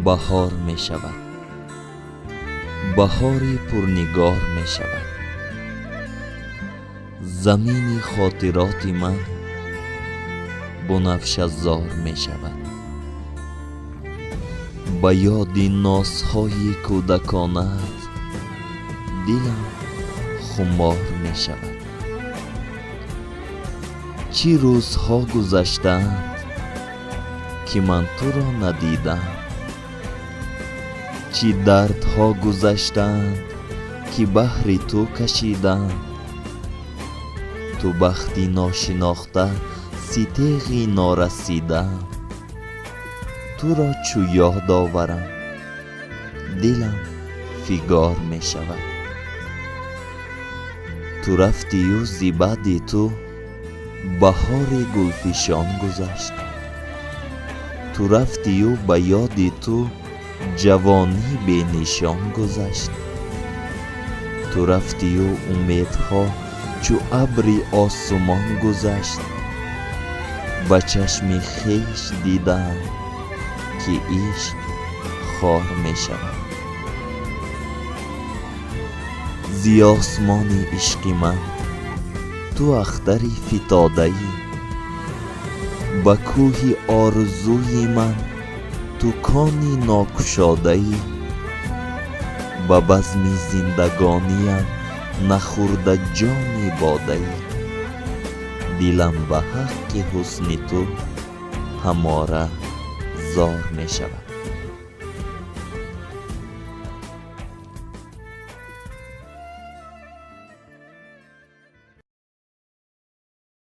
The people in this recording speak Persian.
بهار می شود، بهاری پرنگار می شود. زمین خاطرات من بنفشه زار می شود. به یاد نازهای کودکانت دلم خمار می شود. چی روزها گذشتند که من تو را ندیدم، چی دردها گذشتند که بهر تو کشیدم. تو بختی ناشناخته ستیغی نارسیدم، تو را چو یاد آورم دلم فگار می شود. تو رفتی و ز بعد تو بهار گلفشان گذشت. تو رفتی و به یاد تو جوانی بی نشان گذشت. تو رفتی و امیدها چو ابر آسمان گذشت. به چشم خویش دیدم که عشق خار می شود. ز آسمان عشق من تو اختری فتاده ای، به کوه آرزوی من تو کانی ناگشاده ای. به بزم زندگانیم نخورده جام باده ای. دلم به حق حسن تو هماره زار می شود.